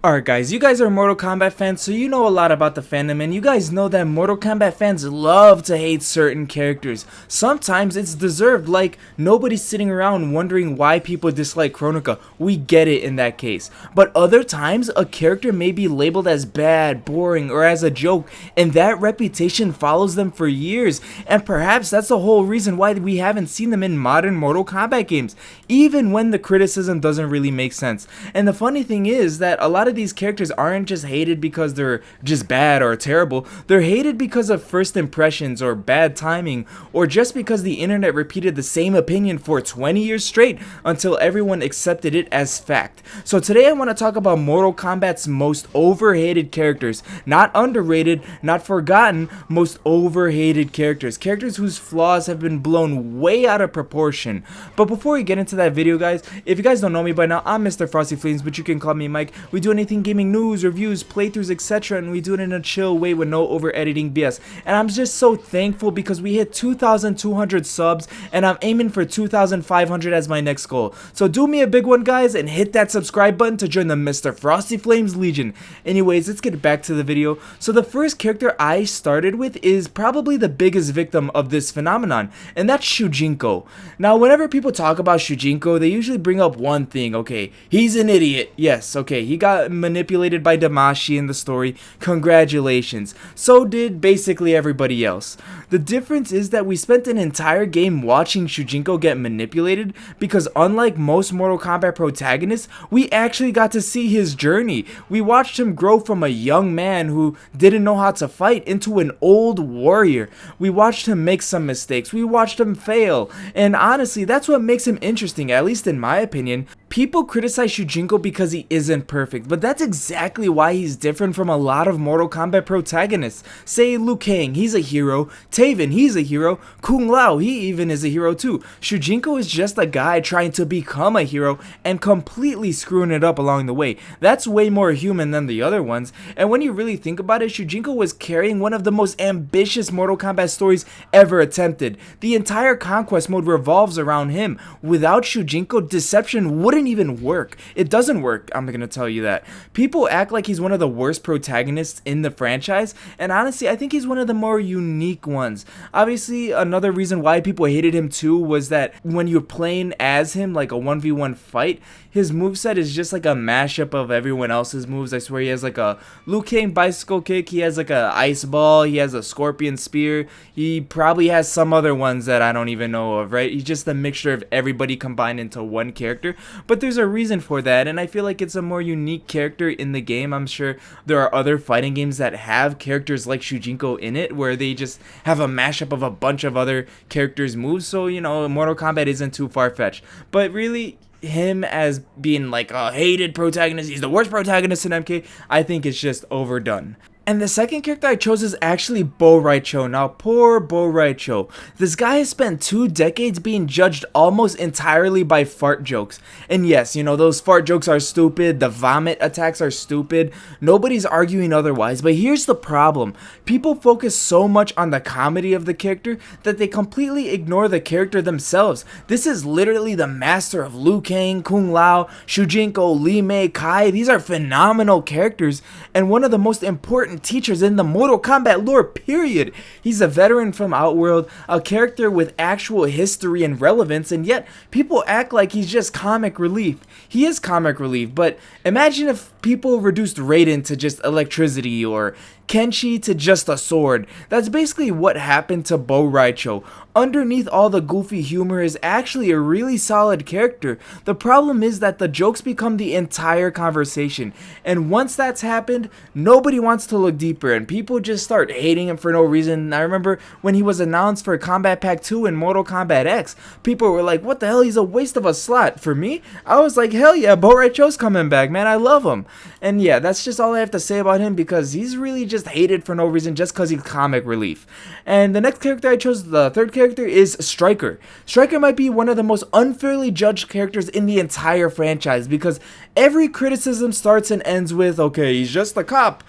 Alright guys, you guys are Mortal Kombat fans, so you know a lot about the fandom, and you guys know that Mortal Kombat fans love to hate certain characters. Sometimes it's deserved, like nobody's sitting around wondering why people dislike Kronika. We get it in that case. But other times, a character may be labeled as bad, boring, or as a joke, and that reputation follows them for years, and perhaps that's the whole reason why we haven't seen them in modern Mortal Kombat games, even when the criticism doesn't really make sense. And the funny thing is that a lot of these characters aren't just hated because they're just bad or terrible. They're hated because of first impressions or bad timing, or just because the internet repeated the same opinion for 20 years straight until everyone accepted it as fact. So today I want to talk about Mortal Kombat's most overhated characters. Not underrated, not forgotten, most overhated characters. Characters whose flaws have been blown way out of proportion. But before we get into that video, guys, if you guys don't know me by now, I'm Mr. Frosty Flames, but you can call me Mike. We do anything gaming news, reviews, playthroughs, etc. and we do it in a chill way with no over editing BS. And I'm just so thankful because we hit 2,200 subs and I'm aiming for 2,500 as my next goal. So do me a big one, guys, and hit that subscribe button to join the Mr. Frosty Flames Legion. Anyways, let's get back to the video. So the first character I started with is probably the biggest victim of this phenomenon, and that's Shujinko. Now, whenever people talk about Shujinko, they usually bring up one thing. Okay, he's an idiot. Yes, okay, he got manipulated by Damashi in the story. Congratulations. So did basically everybody else. The difference is that we spent an entire game watching Shujinko get manipulated because unlike most Mortal Kombat protagonists, we actually got to see his journey. We watched him grow from a young man who didn't know how to fight into an old warrior. We watched him make some mistakes. We watched him fail. And honestly, that's what makes him interesting, at least in my opinion. People criticize Shujinko because he isn't perfect, but that's exactly why he's different from a lot of Mortal Kombat protagonists. Say Liu Kang, he's a hero. Taven, he's a hero. Kung Lao, he even is a hero too. Shujinko is just a guy trying to become a hero and completely screwing it up along the way. That's way more human than the other ones. And when you really think about it, Shujinko was carrying one of the most ambitious Mortal Kombat stories ever attempted. The entire conquest mode revolves around him. Without Shujinko, deception wouldn't even work. It doesn't work, I'm gonna tell you that. People act like he's one of the worst protagonists in the franchise, and honestly, I think he's one of the more unique ones. Obviously, another reason why people hated him too was that when you're playing as him, like a 1v1 fight, his moveset is just like a mashup of everyone else's moves. I swear, he has like a Liu Kang bicycle kick, he has like a ice ball, he has a scorpion spear, he probably has some other ones that I don't even know of, right? He's just a mixture of everybody combined into one character, but there's a reason for that, and I feel like it's a more unique character in the game. I'm sure there are other fighting games that have characters like Shujinko in it, where they just have a mashup of a bunch of other characters' moves, so, you know, Mortal Kombat isn't too far-fetched. But really, him as being like a hated protagonist, he's the worst protagonist in MK, I think it's just overdone. And the second character I chose is actually Rai Cho. Now, poor Rai Cho. This guy has spent 2 decades being judged almost entirely by fart jokes. And yes, you know, those fart jokes are stupid, the vomit attacks are stupid, nobody's arguing otherwise, but here's the problem. People focus so much on the comedy of the character that they completely ignore the character themselves. This is literally the master of Liu Kang, Kung Lao, Shujinko, Li Mei, Kai. These are phenomenal characters, and one of the most important teachers in the Mortal Kombat lore, period. He's a veteran from Outworld, a character with actual history and relevance, and yet people act like he's just comic relief. He is comic relief, but imagine if people reduced Raiden to just electricity or Kenshi to just a sword. That's basically what happened to Rai Cho. Underneath all the goofy humor is actually a really solid character. The problem is that the jokes become the entire conversation, and once that's happened, nobody wants to look deeper and people just start hating him for no reason. I remember when he was announced for Combat Pack 2 in Mortal Kombat X, people were like, what the hell, he's a waste of a slot. For me, I was like, hell yeah, Rai Cho's coming back, man, I love him. And yeah, that's just all I have to say about him because he's really just hated for no reason just because he's comic relief. And the next character I chose, the third character, is Stryker. Stryker might be one of the most unfairly judged characters in the entire franchise because every criticism starts and ends with, okay, he's just a cop,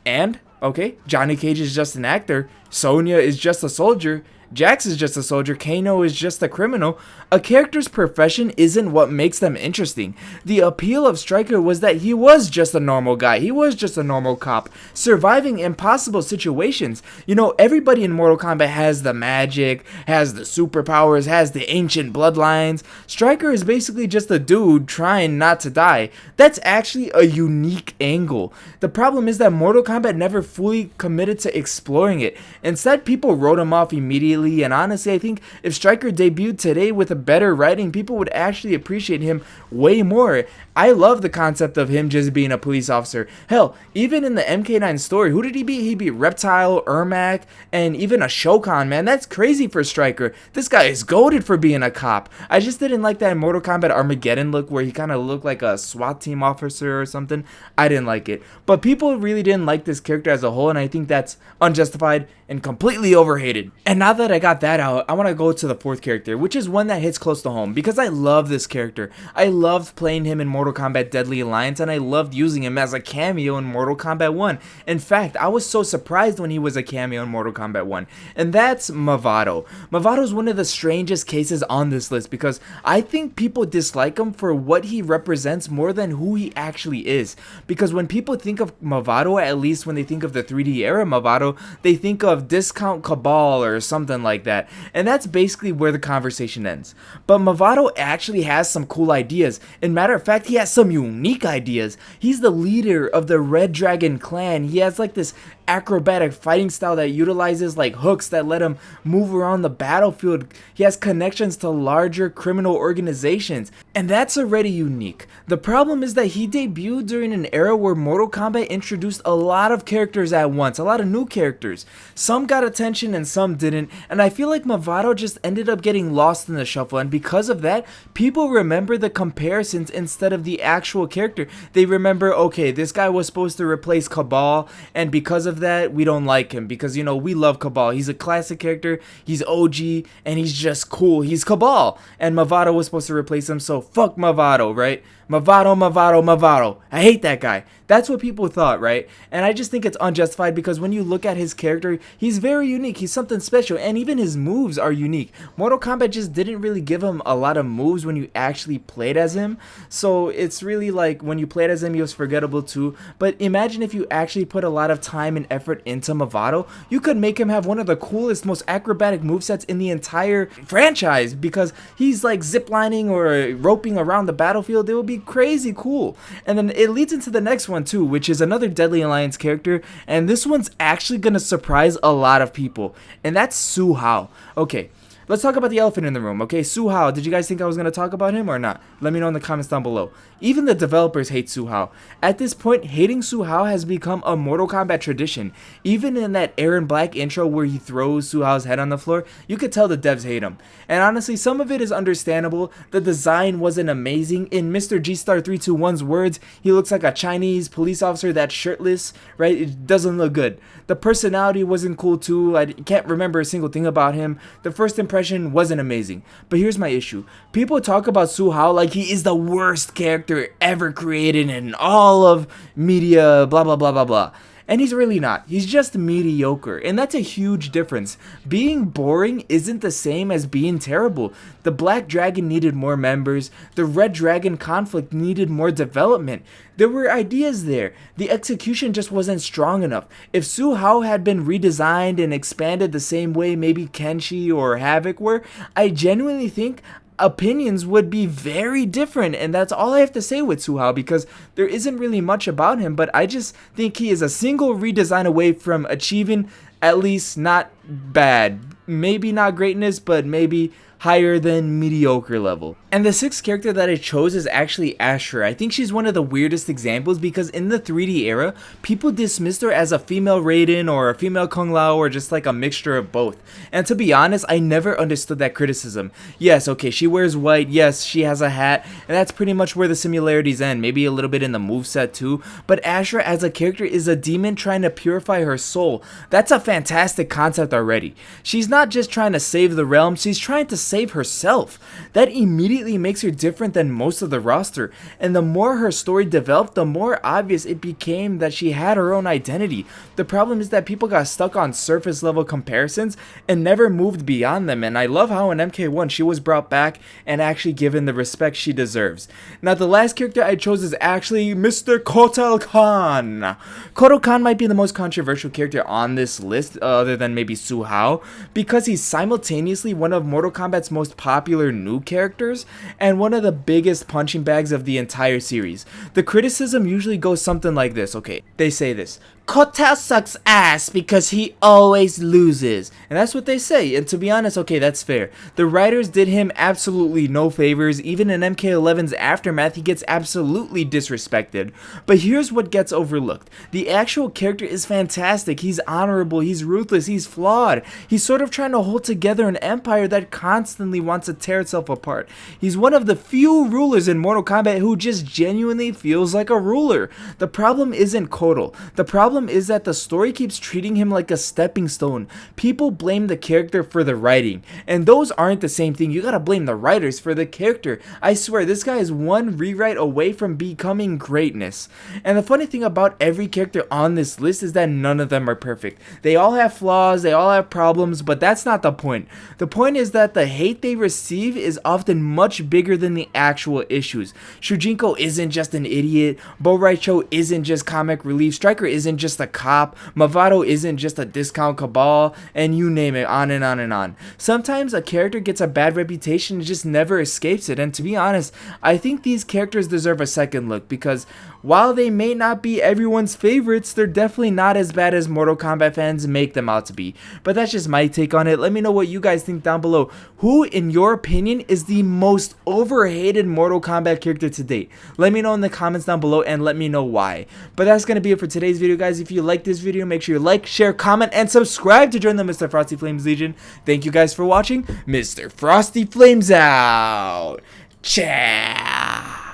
and okay, Johnny Cage is just an actor, Sonya is just a soldier, Jax is just a soldier, Kano is just a criminal. A character's profession isn't what makes them interesting. The appeal of Stryker was that he was just a normal guy, he was just a normal cop, surviving impossible situations. You know, everybody in Mortal Kombat has the magic, has the superpowers, has the ancient bloodlines. Stryker is basically just a dude trying not to die. That's actually a unique angle. The problem is that Mortal Kombat never fully committed to exploring it. Instead, people wrote him off immediately, and honestly, I think if Stryker debuted today with a better writing, people would actually appreciate him way more. I love the concept of him just being a police officer. Hell, even in the MK9 story, who did he beat? He beat Reptile, Ermac, and even a Shokan, man. That's crazy for Stryker. This guy is goated for being a cop. I just didn't like that Mortal Kombat Armageddon look where he kind of looked like a SWAT team officer or something. I didn't like it. But people really didn't like this character as a whole, and I think that's unjustified and completely overhated. And now that I got that out, I want to go to the fourth character, which is one that hits close to home because I love this character. I loved playing him in Mortal Kombat Deadly Alliance, and I loved using him as a cameo in Mortal Kombat 1. In fact, I was so surprised when he was a cameo in Mortal Kombat 1, and that's Mavado. Mavado is one of the strangest cases on this list because I think people dislike him for what he represents more than who he actually is. Because when people think of Mavado, at least when they think of the 3D era Mavado, they think of Discount Cabal or something like that, and that's basically where the conversation ends. But Mavado actually has some cool ideas. In matter of fact, he has some unique ideas. He's the leader of the Red Dragon clan. He has like this acrobatic fighting style that utilizes like hooks that let him move around the battlefield. He has connections to larger criminal organizations, and that's already unique. The problem is that he debuted during an era where Mortal Kombat introduced a lot of characters at once, a lot of new characters. Some got attention and some didn't, and I feel like Mavado just ended up getting lost in the shuffle, and because of that, people remember the comparisons instead of the actual character. They remember, okay, this guy was supposed to replace Cabal, and because of that, we don't like him because, you know, we love Cabal. He's a classic character, he's OG, and he's just cool. He's Cabal, and Mavado was supposed to replace him, so fuck Mavado, right? Mavado, Mavado, Mavado. I hate that guy. That's what people thought, right? And I just think it's unjustified because when you look at his character, he's very unique. He's something special, and even his moves are unique. Mortal Kombat just didn't really give him a lot of moves when you actually played as him. So it's really like when you played as him, he was forgettable too. But imagine if you actually put a lot of time and effort into Mavado, you could make him have one of the coolest, most acrobatic movesets in the entire franchise because he's like ziplining or roping around the battlefield. It would be crazy cool. And then it leads into the next one too, which is another Deadly Alliance character, and this one's actually gonna surprise a lot of people, and that's Hsu Hao. Okay, let's talk about the elephant in the room, okay? Hsu Hao, did you guys think I was going to talk about him or not? Let me know in the comments down below. Even the developers hate Hsu Hao. At this point, hating Hsu Hao has become a Mortal Kombat tradition. Even in that Aaron Black intro where he throws Hsu Hao's head on the floor, you could tell the devs hate him. And honestly, some of it is understandable. The design wasn't amazing. In Mr. G-Star321's words, he looks like a Chinese police officer that's shirtless, right? It doesn't look good. The personality wasn't cool too. I can't remember a single thing about him. The first impression wasn't amazing. But here's my issue. People talk about Hsu Hao like he is the worst character ever created in all of media, blah, blah, blah, blah, blah. And he's really not. He's just mediocre, and that's a huge difference. Being boring isn't the same as being terrible. The Black Dragon needed more members. The Red Dragon conflict needed more development. There were ideas there. The execution just wasn't strong enough. If Hsu Hao had been redesigned and expanded the same way maybe Kenshi or Havoc were, I genuinely think opinions would be very different, and that's all I have to say with Hsu Hao because there isn't really much about him, but I just think he is a single redesign away from achieving at least not bad, maybe not greatness, but maybe higher than mediocre level. And the sixth character that I chose is actually Ashrah. I think she's one of the weirdest examples because in the 3D era, people dismissed her as a female Raiden or a female Kung Lao or just like a mixture of both. And to be honest, I never understood that criticism. Yes, okay, she wears white, yes, she has a hat, and that's pretty much where the similarities end, maybe a little bit in the moveset too, but Ashrah as a character is a demon trying to purify her soul. That's a fantastic concept already. She's not just trying to save the realm, she's trying to save herself. That immediately makes her different than most of the roster, and the more her story developed, the more obvious it became that she had her own identity. The problem is that people got stuck on surface level comparisons and never moved beyond them, and I love how in MK1 she was brought back and actually given the respect she deserves. Now the last character I chose is actually Mr. Kotal Kahn. Kotal Kahn might be the most controversial character on this list, other than maybe Hsu Hao, because he's simultaneously one of Mortal Kombat's most popular new characters and one of the biggest punching bags of the entire series. The criticism usually goes something like this, okay? They say this: Kotal sucks ass because he always loses. And that's what they say, and to be honest, okay, that's fair. The writers did him absolutely no favors. Even in MK11's aftermath, he gets absolutely disrespected. But here's what gets overlooked. The actual character is fantastic. He's honorable, he's ruthless, he's flawed. He's sort of trying to hold together an empire that constantly wants to tear itself apart. He's one of the few rulers in Mortal Kombat who just genuinely feels like a ruler. The problem isn't Kotal. The problem is that the story keeps treating him like a stepping stone. People blame the character for the writing, and those aren't the same thing. You gotta blame the writers for the character. I swear, this guy is one rewrite away from becoming greatness. And the funny thing about every character on this list is that none of them are perfect. They all have flaws, they all have problems, but that's not the point. The point is that the hate they receive is often much bigger than the actual issues. Shujinko isn't just an idiot, Rai Cho isn't just comic relief, Stryker isn't just a cop, Mavado isn't just a discount cabal, and you name it, on and on and on. Sometimes a character gets a bad reputation and just never escapes it, and to be honest, I think these characters deserve a second look, because while they may not be everyone's favorites, they're definitely not as bad as Mortal Kombat fans make them out to be. But that's just my take on it. Let me know what you guys think down below. Who, in your opinion, is the most overhated Mortal Kombat character to date? Let me know in the comments down below and let me know why. But that's going to be it for today's video, guys. If you like this video, make sure you like, share, comment, and subscribe to join the Mr. Frosty Flames Legion. Thank you guys for watching. Mr. Frosty Flames out. Ciao.